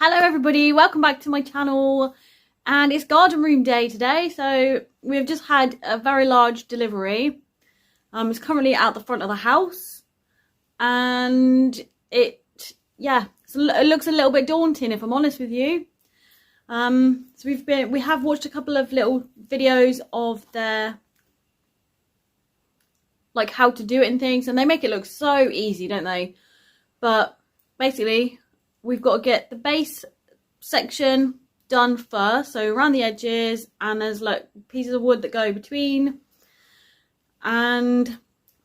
Hello everybody, welcome back to my channel, and it's garden room day today. So we've just had a very large delivery. It's currently out the front of the house, and it looks a little bit daunting, if I'm honest with you. So we have watched a couple of little videos of their like how to do it and things, and they make it look so easy, don't they? But basically we've got to get the base section done first, so around the edges, and there's like pieces of wood that go between, and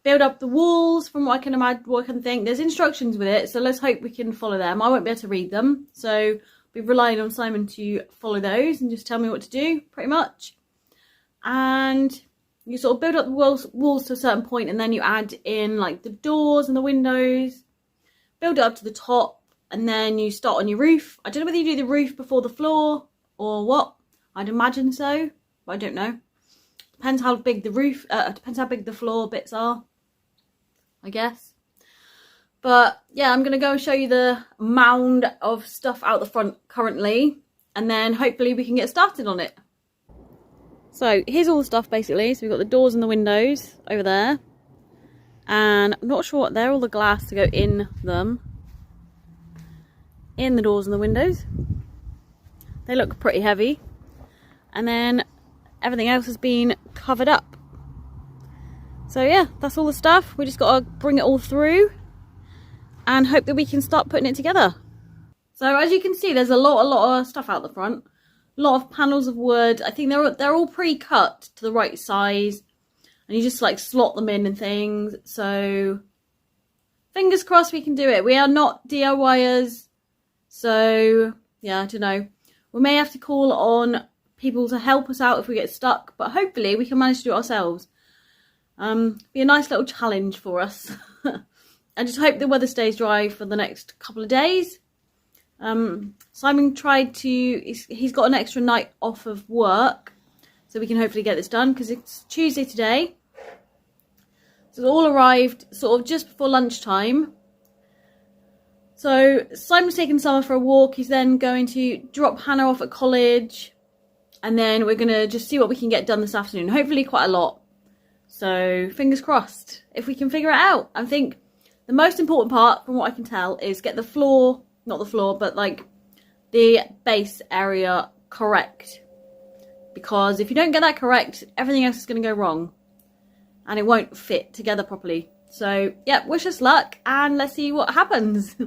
build up the walls from what I can imagine, what I can think. There's instructions with it, so let's hope we can follow them. I won't be able to read them, so I'll be relying on Simon to follow those and just tell me what to do, pretty much. And you sort of build up the walls to a certain point, and then you add in like the doors and the windows, build it up to the top, and then you start on your roof. I don't know whether you do the roof before the floor or what. I'd imagine so, but I don't know. Depends how big the roof, depends how big the floor bits are, I guess. But yeah, I'm going to go and show you the mound of stuff out the front currently, and then hopefully we can get started on it. So here's all the stuff basically. So we've got the doors and the windows over there, and I'm not sure what they're, all the glass to go in them. In the doors and the windows. They look pretty heavy. And then everything else has been covered up. So yeah, that's all the stuff. We just got to bring it all through and hope that we can start putting it together. So as you can see, there's a lot of stuff out the front. A lot of panels of wood. I think they're all pre-cut to the right size, and you just like slot them in and things. So fingers crossed we can do it. We are not DIYers. So, yeah, I don't know. We may have to call on people to help us out if we get stuck, but hopefully we can manage to do it ourselves. Be a nice little challenge for us. I just hope the weather stays dry for the next couple of days. Simon tried to, he's got an extra night off of work, so we can hopefully get this done, because it's Tuesday today. So it all arrived sort of just before lunchtime. So Simon's taking Summer for a walk. He's then going to drop Hannah off at college, and then we're going to just see what we can get done this afternoon. Hopefully quite a lot. So fingers crossed if we can figure it out. I think the most important part, from what I can tell, is get the floor, not the floor, but like the base area correct. Because if you don't get that correct, everything else is going to go wrong, and it won't fit together properly. So yeah, wish us luck, and let's see what happens.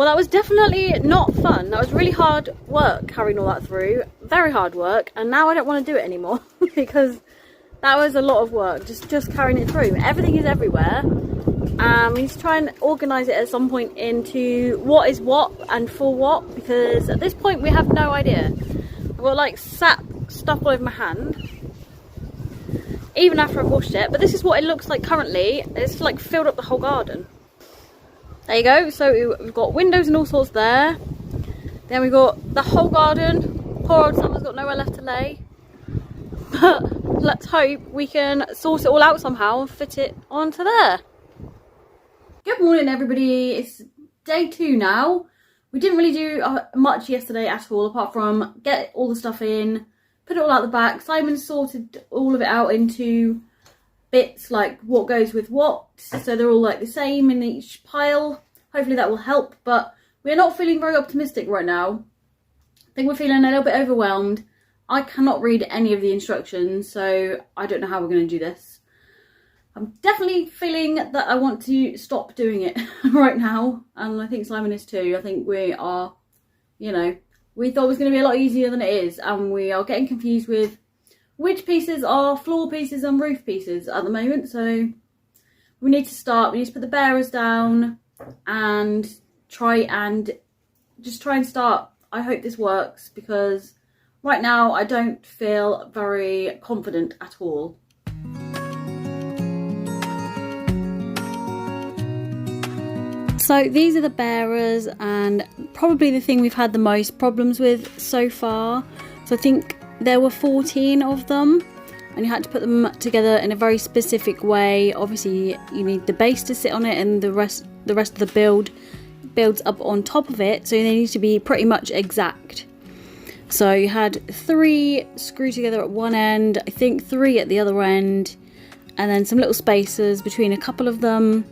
that was definitely not fun. That was really hard work carrying all that through. Very hard work. And now I don't want to do it anymore because that was a lot of work, just carrying it through. Everything is everywhere. We need to try and organise it at some point into what is what and for what, because at this point we have no idea. I've got like sap stuff all over my hand, even after I've washed it. But this is what it looks like currently. It's like filled up the whole garden. There you go. So we've got windows and all sorts there. Then we've got the whole garden. Poor old Summer's got nowhere left to lay. But let's hope we can sort it all out somehow and fit it onto there. Good morning, everybody. It's day 2 now. We didn't really do much yesterday at all, apart from get all the stuff in, put it all out the back. Simon sorted all of it out into bits, like what goes with what, so they're all like the same in each pile. Hopefully that will help, but we're not feeling very optimistic right now. I think we're feeling a little bit overwhelmed. I cannot read any of the instructions, so I don't know how we're going to do this. I'm definitely feeling that I want to stop doing it right now, and I think Simon is too. I think we are, you know, we thought it was going to be a lot easier than it is, and we are getting confused with which pieces are floor pieces and roof pieces at the moment. So we need to start, we need to put the bearers down and try and start. I hope this works, because right now I don't feel very confident at all. So these are the bearers, and probably the thing we've had the most problems with so far. So I think there were 14 of them, and you had to put them together in a very specific way. Obviously you need the base to sit on it, and the rest of the build builds up on top of it, so they need to be pretty much exact. So you had 3 screwed together at one end, I think 3 at the other end, and then some little spacers between a couple of them.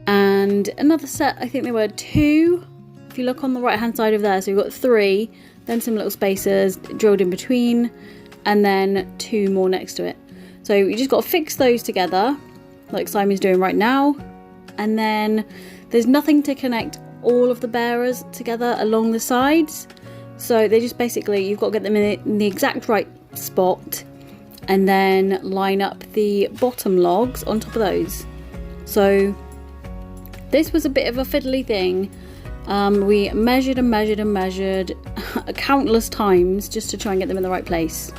And another set, I think there were 2, if you look on the right hand side of there. So you've got 3, then some little spacers drilled in between, and then 2 more next to it. So you just got to fix those together, like Simon's doing right now. And then there's nothing to connect all of the bearers together along the sides. So they just basically, you've got to get them in the exact right spot, and then line up the bottom logs on top of those. So this was a bit of a fiddly thing. We measured and measured and measured countless times just to try and get them in the right place.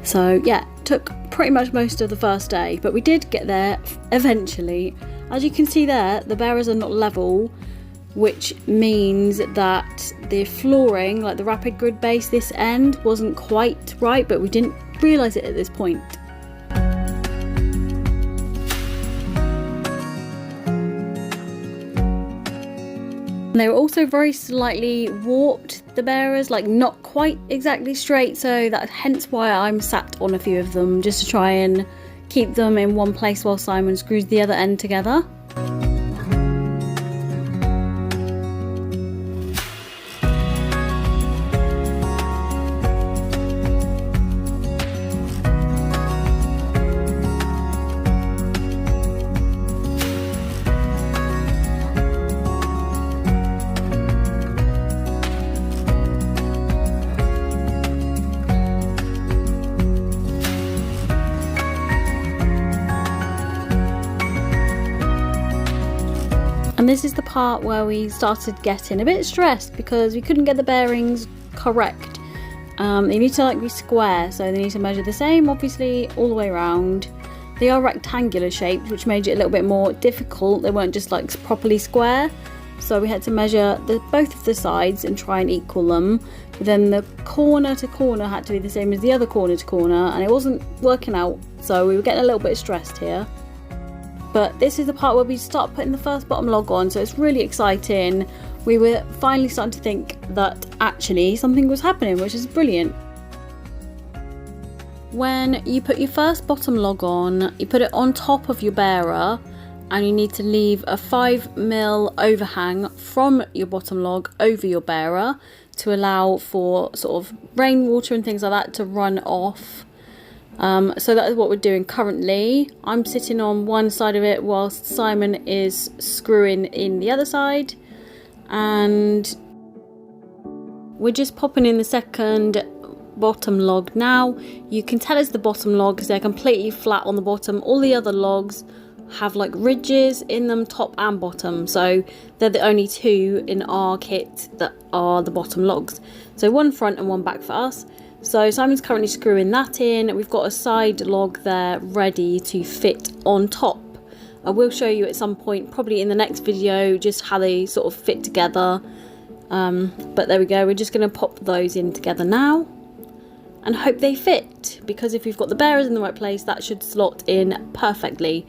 So yeah, took pretty much most of the first day, but we did get there eventually. As you can see there, the bearers are not level, which means that the flooring, like the rapid grid base this end, wasn't quite right, but we didn't realise it at this point. They were also very slightly warped, the bearers, like not quite exactly straight, so that's hence why I'm sat on a few of them, just to try and keep them in one place while Simon screws the other end together. And this is the part where we started getting a bit stressed because we couldn't get the bearings correct. They need to like be square, so they need to measure the same, obviously, all the way around. They are rectangular shaped, which made it a little bit more difficult. They weren't just like properly square, so we had to measure both of the sides and try and equal them. But then the corner to corner had to be the same as the other corner to corner, and it wasn't working out, so we were getting a little bit stressed here. But this is the part where we start putting the first bottom log on, so it's really exciting. We were finally starting to think that actually something was happening, which is brilliant. When you put your first bottom log on, you put it on top of your bearer, and you need to leave a 5mm overhang from your bottom log over your bearer to allow for sort of rainwater and things like that to run off. So that is what we're doing currently. I'm sitting on one side of it whilst Simon is screwing in the other side, and we're just popping in the second bottom log now. You can tell it's the bottom log because they're completely flat on the bottom. All the other logs have like ridges in them, top and bottom, so they're the only two in our kit that are the bottom logs. So one front and one back for us. So Simon's currently screwing that in. We've got a side log there ready to fit on top. I will show you at some point, probably in the next video, just how they sort of fit together. But there we go, we're just going to pop those in together now and hope they fit, because if we've got the bearers in the right place, that should slot in perfectly.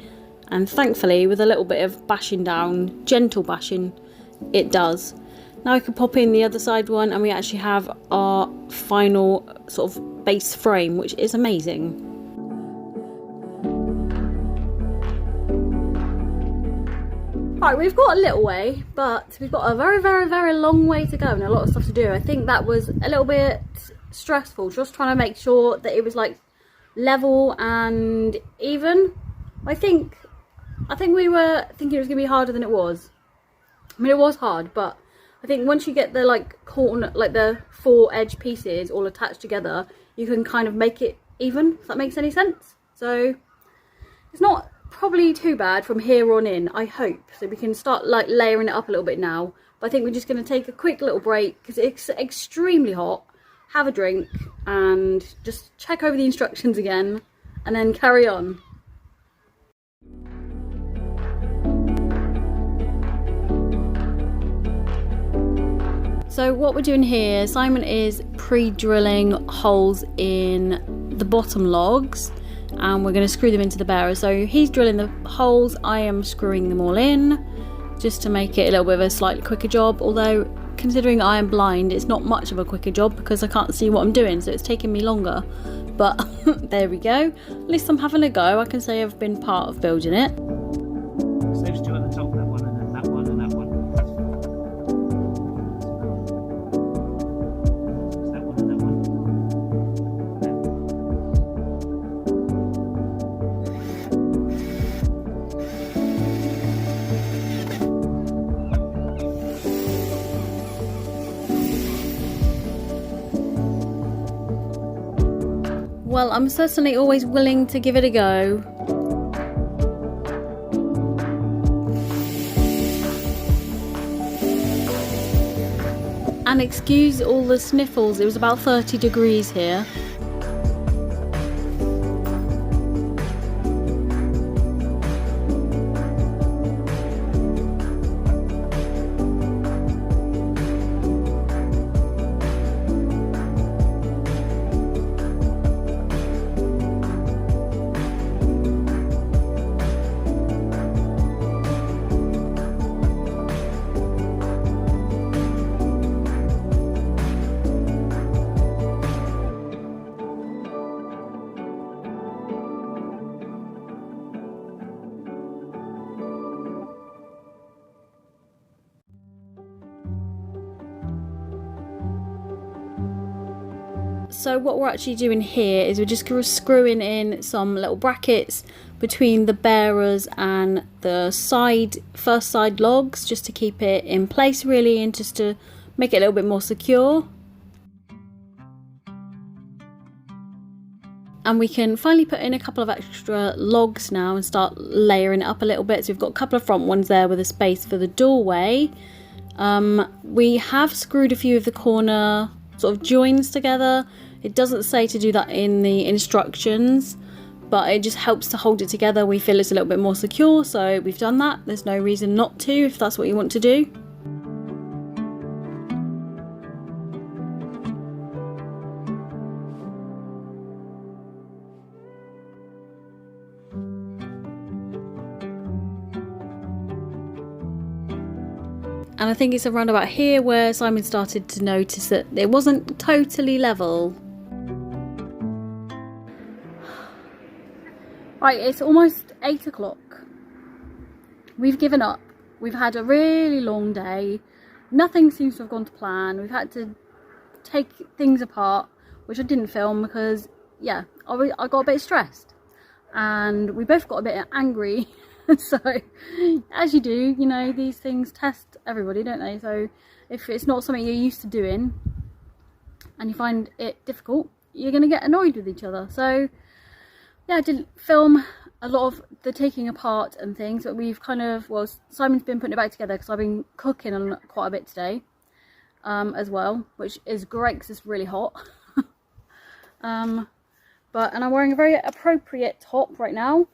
And thankfully, with a little bit of bashing down, gentle bashing, it does. Now I can pop in the other side one, and we actually have our final sort of base frame, which is amazing. Right, we've got a little way, but we've got a very, very, very long way to go and a lot of stuff to do. I think that was a little bit stressful, just trying to make sure that it was like level and even. I think we were thinking it was gonna be harder than it was. I mean, it was hard, but I think once you get the like corner, like the 4 edge pieces all attached together, you can kind of make it even, if that makes any sense. So it's not probably too bad from here on in, I hope. So we can start like layering it up a little bit now. But I think we're just going to take a quick little break because it's extremely hot, have a drink and just check over the instructions again and then carry on. So what we're doing here, Simon is pre-drilling holes in the bottom logs and we're going to screw them into the bearer. So he's drilling the holes, I am screwing them all in just to make it a little bit of a slightly quicker job, although considering I am blind it's not much of a quicker job because I can't see what I'm doing, so it's taking me longer. But there we go, at least I'm having a go. I can say I've been part of building it. So those two at the top, that one and then that one and that one. Well, I'm certainly always willing to give it a go. And excuse all the sniffles, it was about 30 degrees here. So what we're actually doing here is we're just screwing in some little brackets between the bearers and the first side logs, just to keep it in place really, and just to make it a little bit more secure. And we can finally put in a couple of extra logs now and start layering it up a little bit. So we've got a couple of front ones there with a space for the doorway. We have screwed a few of the corner sort of joins together. It doesn't say to do that in the instructions, but it just helps to hold it together. We feel it's a little bit more secure, so we've done that. There's no reason not to if that's what you want to do. And I think it's around about here where Simon started to notice that it wasn't totally level. Right, it's almost 8 o'clock. We've given up. We've had a really long day. Nothing seems to have gone to plan. We've had to take things apart, which I didn't film because yeah, I got a bit stressed, and we both got a bit angry. So, as you do, you know, these things test everybody, don't they? So, if it's not something you're used to doing, and you find it difficult, you're going to get annoyed with each other. So, yeah, I did film a lot of the taking apart and things, but we've kind of, well, Simon's been putting it back together because I've been cooking quite a bit today as well, which is great because it's really hot. And I'm wearing a very appropriate top right now.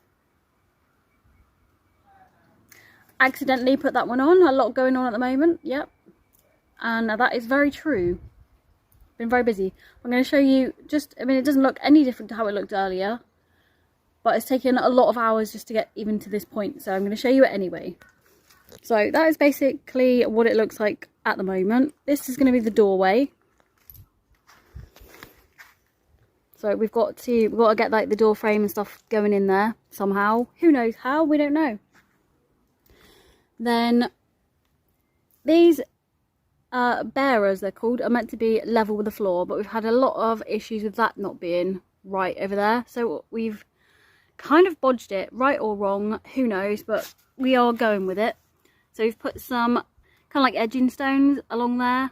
Accidentally put that one on. A lot going on at the moment. Yep. And that is very true. Been very busy. I'm going to show you just, I mean, it doesn't look any different to how it looked earlier, but it's taken a lot of hours just to get even to this point. So I'm going to show you it anyway. So that is basically what it looks like at the moment. This is going to be the doorway. So we've got to get like the door frame and stuff going in there somehow. Who knows how? We don't know. Then these bearers, they're called, are meant to be level with the floor, but we've had a lot of issues with that not being right over there. So we've kind of bodged it, right or wrong, who knows, but we are going with it. So we've put some kind of like edging stones along there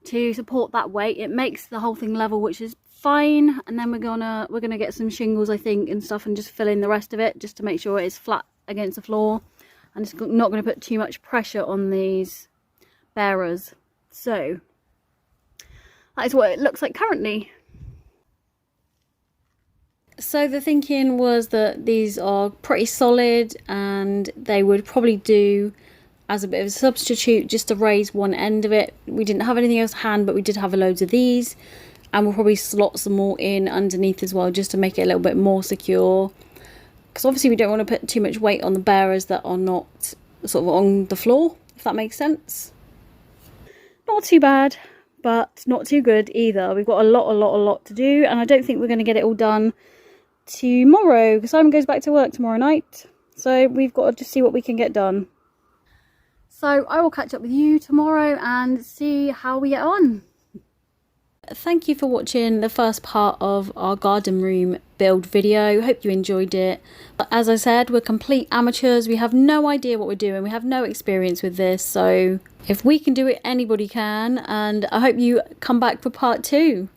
to support that weight. It makes the whole thing level, which is fine. And then we're gonna get some shingles, I think, and stuff, and just fill in the rest of it just to make sure it's flat against the floor. And it's not going to put too much pressure on these bearers. So that is what it looks like currently. So the thinking was that these are pretty solid and they would probably do as a bit of a substitute just to raise one end of it. We didn't have anything else to hand, but we did have loads of these, and we'll probably slot some more in underneath as well just to make it a little bit more secure. Because obviously we don't want to put too much weight on the bearers that are not sort of on the floor, if that makes sense. Not too bad, but not too good either. We've got a lot to do, and I don't think we're going to get it all done tomorrow because Simon goes back to work tomorrow night. So we've got to just see what we can get done. So I will catch up with you tomorrow and see how we get on. Thank you for watching the first part of our garden room build video. Hope you enjoyed it. But as I said, we're complete amateurs. We have no idea what we're doing. We have no experience with this. So if we can do it, anybody can. And I hope you come back for part 2.